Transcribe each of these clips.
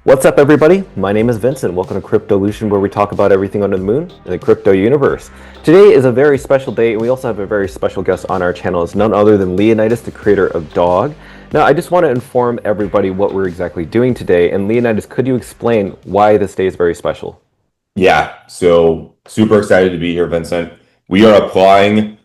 What's up, everybody? My name is Vincent. Welcome to Cryptolution, where we talk about everything under the moon in the crypto universe. Today is a very special day, and we also have a very special guest on our channel. It's none other than Leonidas, the creator of Dog. Now, I just want to inform everybody what we're exactly doing today. And Leonidas, could you explain why this day is very special? Yeah, so super excited to be here, Vincent. We are applying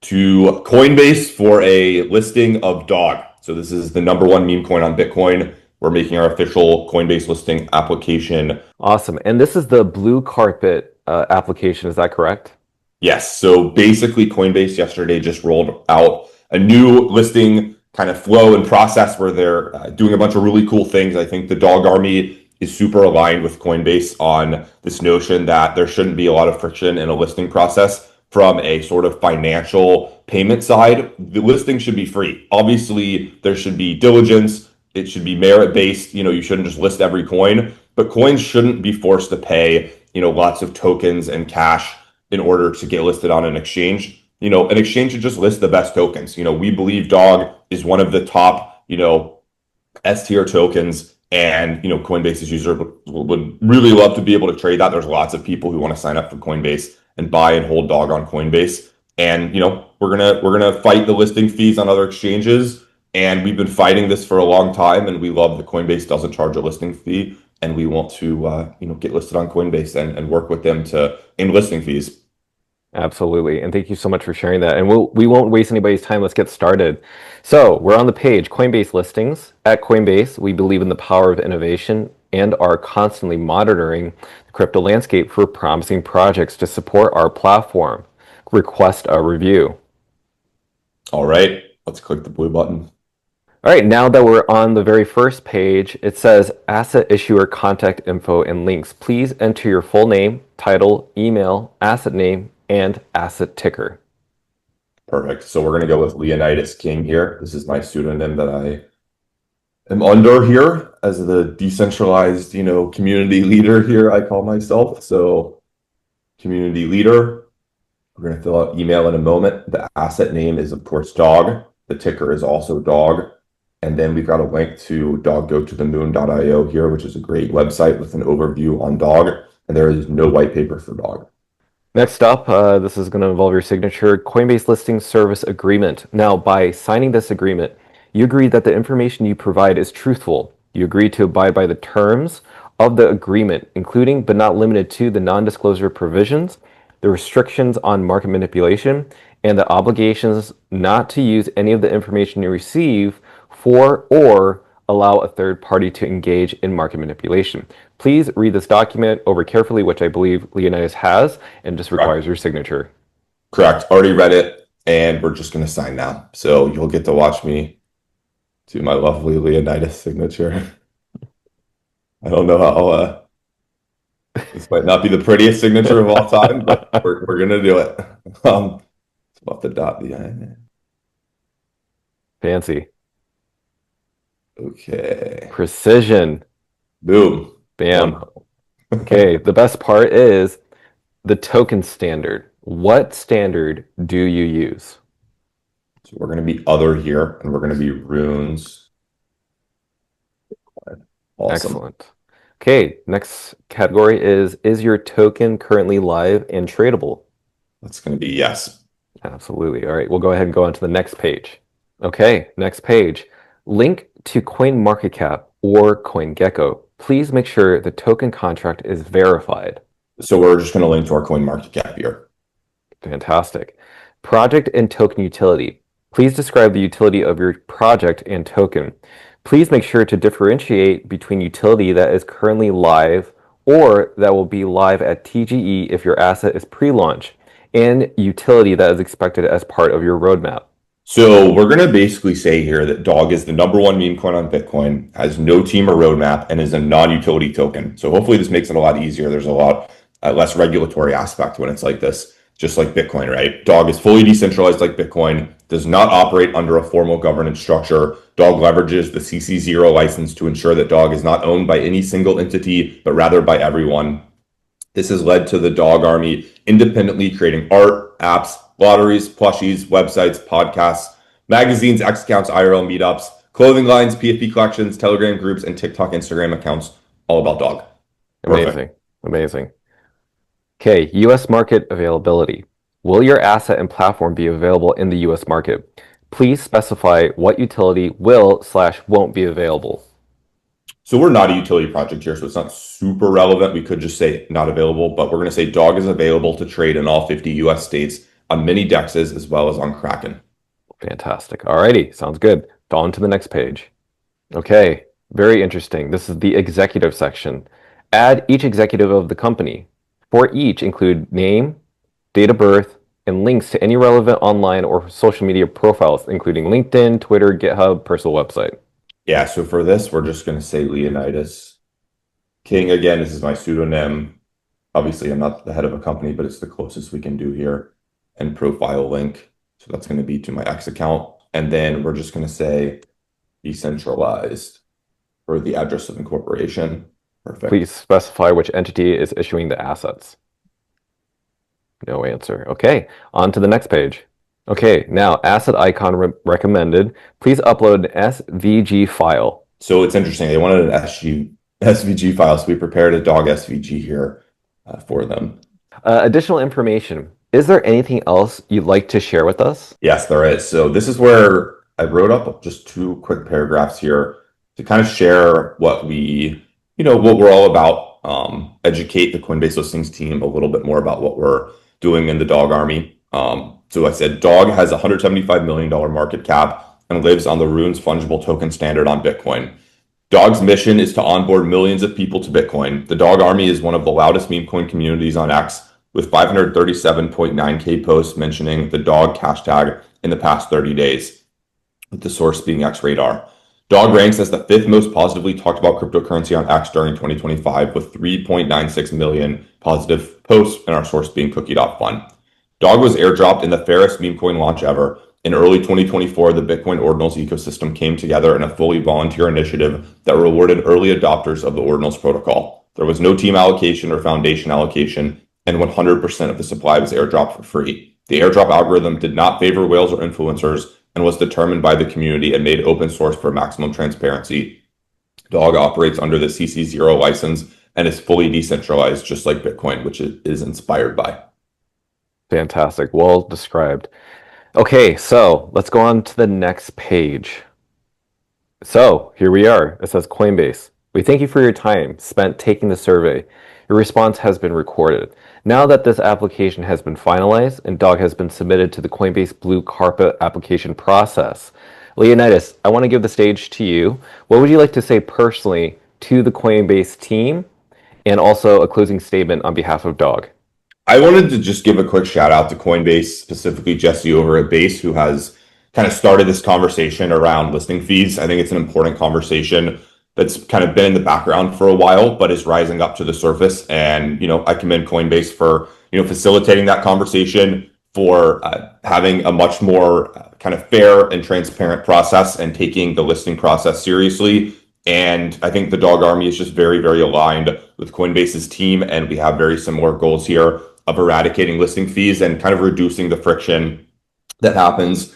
to Coinbase for a listing of Dog. So this is the number one meme coin on Bitcoin. We're making our official Coinbase listing application. Awesome. And this is the blue carpet application, is that correct? Yes, so basically Coinbase yesterday just rolled out a new listing kind of flow and process where they're doing a bunch of really cool things. I think the Dog Army is super aligned with Coinbase on this notion that there shouldn't be a lot of friction in a listing process from a sort of financial payment side. The listing should be free. Obviously, there should be diligence. It should be merit-based. You shouldn't just list every coin, but coins shouldn't be forced to pay, lots of tokens and cash in order to get listed on an exchange. An exchange should just list the best tokens. We believe Dog is one of the top, S tier tokens. And, Coinbase's user would really love to be able to trade that. There's lots of people who want to sign up for Coinbase and buy and hold Dog on Coinbase. And, we're gonna fight the listing fees on other exchanges. And we've been fighting this for a long time. And we love that Coinbase doesn't charge a listing fee. And we want to, get listed on Coinbase and work with them to end listing fees. Absolutely. And thank you so much for sharing that. And we won't waste anybody's time. Let's get started. So we're on the page, Coinbase listings. At Coinbase, we believe in the power of innovation and are constantly monitoring the crypto landscape for promising projects to support our platform. Request a review. All right, let's click the blue button. All right, now that we're on the very first page, it says asset issuer contact info and links. Please enter your full name, title, email, asset name, and asset ticker. Perfect. So we're going to go with Leonidas King here. This is my pseudonym that I am under here as the decentralized, community leader here, I call myself. So community leader. We're going to fill out email in a moment. The asset name is, of course, Dog. The ticker is also Dog. And then we've got a link to doggotothemoon.io here, which is a great website with an overview on Dog. And there is no white paper for Dog. Next up, this is going to involve your signature, Coinbase Listing Service Agreement. Now, by signing this agreement, you agree that the information you provide is truthful. You agree to abide by the terms of the agreement, including but not limited to the non-disclosure provisions, the restrictions on market manipulation, and the obligations not to use any of the information you receive for or allow a third party to engage in market manipulation. Please read this document over carefully, which I believe Leonidas has, and just requires your signature. Correct. Already read it, and we're just going to sign now. So you'll get to watch me do my lovely Leonidas signature. I don't know how this might not be the prettiest signature of all time, but we're going to do it. It's about the dot behind it. Fancy. Okay. Precision. Boom. Bam. Okay, the best part is the token standard. What standard do you use? So we're going to be other here, and we're going to be runes. Awesome. Excellent. Okay, next category is your token currently live and tradable? That's going to be yes. Absolutely. All right, we'll go ahead and go on to the next page. Okay, next page. Link to CoinMarketCap or CoinGecko. Please make sure the token contract is verified. So we're just going to link to our CoinMarketCap here. Fantastic. Project and token utility. Please describe the utility of your project and token. Please make sure to differentiate between utility that is currently live or that will be live at TGE if your asset is pre-launch, and utility that is expected as part of your roadmap. So we're going to basically say here that Dog is the number one meme coin on Bitcoin, has no team or roadmap, and is a non-utility token. So hopefully this makes it a lot easier. There's a lot less regulatory aspect when it's like this, just like Bitcoin, right? Dog is fully decentralized like Bitcoin, does not operate under a formal governance structure. Dog leverages the CC0 license to ensure that Dog is not owned by any single entity, but rather by everyone. This has led to the Dog Army independently creating art, apps, lotteries, plushies, websites, podcasts, magazines, X accounts, IRL meetups, clothing lines, PFP collections, Telegram groups, and TikTok, Instagram accounts, all about dog. Amazing. Amazing. Okay, US market availability. Will your asset and platform be available in the US market? Please specify what utility will/won't be available. So we're not a utility project here, so it's not super relevant. We could just say not available, but we're going to say dog is available to trade in all 50 US states on mini dexes as well as on Kraken. Fantastic. Alrighty, sounds good. On to the next page. Okay, very interesting. This is the executive section. Add each executive of the company. For each, include name, date of birth, and links to any relevant online or social media profiles, including LinkedIn, Twitter, GitHub, personal website. Yeah, so for this, we're just going to say Leonidas King. Again, this is my pseudonym. Obviously, I'm not the head of a company, but it's the closest we can do here. And profile link. So that's going to be to my X account. And then we're just going to say decentralized for the address of incorporation. Perfect. Please specify which entity is issuing the assets. No answer. Okay, on to the next page. Okay, now asset icon recommended. Please upload an SVG file. So it's interesting. They wanted an SVG file, so we prepared a dog SVG here for them. Additional information. Is there anything else you'd like to share with us? Yes, there is. So this is where I wrote up just 2 quick paragraphs here to kind of share what what we're all about, educate the Coinbase listings team a little bit more about what we're doing in the dog army. So I said, dog has a $175 million market cap and lives on the Runes fungible token standard on Bitcoin. Dog's mission is to onboard millions of people to Bitcoin. The dog army is one of the loudest meme coin communities on X, with 537.9K posts mentioning the dog hashtag in the past 30 days, with the source being XRadar. Dog ranks as the 5th most positively talked about cryptocurrency on X during 2025, with 3.96 million positive posts, and our source being Cookie.fun. Dog was airdropped in the fairest meme coin launch ever. In early 2024, the Bitcoin Ordinals ecosystem came together in a fully volunteer initiative that rewarded early adopters of the Ordinals protocol. There was no team allocation or foundation allocation, and 100% of the supply was airdropped for free. The airdrop algorithm did not favor whales or influencers and was determined by the community and made open source for maximum transparency. Dog operates under the CC0 license and is fully decentralized, just like Bitcoin, which it is inspired by. Fantastic. Well described. Okay, so let's go on to the next page. So here we are. It says Coinbase. We thank you for your time spent taking the survey. Your response has been recorded. Now that this application has been finalized and Dog has been submitted to the Coinbase Blue Carpet application process, Leonidas, I want to give the stage to you. What would you like to say personally to the Coinbase team, and also a closing statement on behalf of Dog? I wanted to just give a quick shout out to Coinbase, specifically Jesse over at Base, who has kind of started this conversation around listing fees. I think it's an important conversation that's kind of been in the background for a while, but is rising up to the surface. And, I commend Coinbase for, facilitating that conversation, for having a much more kind of fair and transparent process and taking the listing process seriously. And I think the Dog Army is just very, very aligned with Coinbase's team. And we have very similar goals here of eradicating listing fees and kind of reducing the friction that happens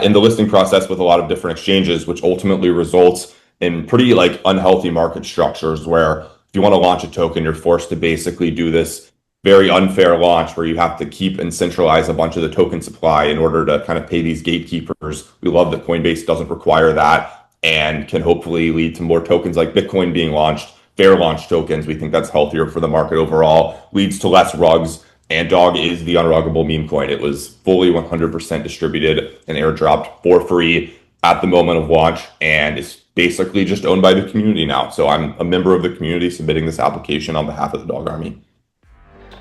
in the listing process with a lot of different exchanges, which ultimately results in pretty unhealthy market structures where if you want to launch a token, you're forced to basically do this very unfair launch where you have to keep and centralize a bunch of the token supply in order to kind of pay these gatekeepers. We love that Coinbase doesn't require that and can hopefully lead to more tokens like Bitcoin being launched, fair launch tokens. We think that's healthier for the market overall, leads to less rugs, and Dog is the unruggable meme coin. It was fully 100% distributed and airdropped for free at the moment of launch, and it's basically just owned by the community now. So I'm a member of the community submitting this application on behalf of the Dog Army.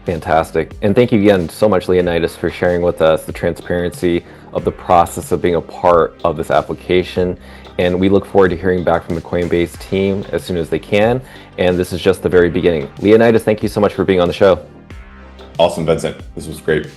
Fantastic. And thank you again so much, Leonidas, for sharing with us the transparency of the process of being a part of this application. And we look forward to hearing back from the Coinbase team as soon as they can. And this is just the very beginning. Leonidas, thank you so much for being on the show. Awesome, Vincent. This was great.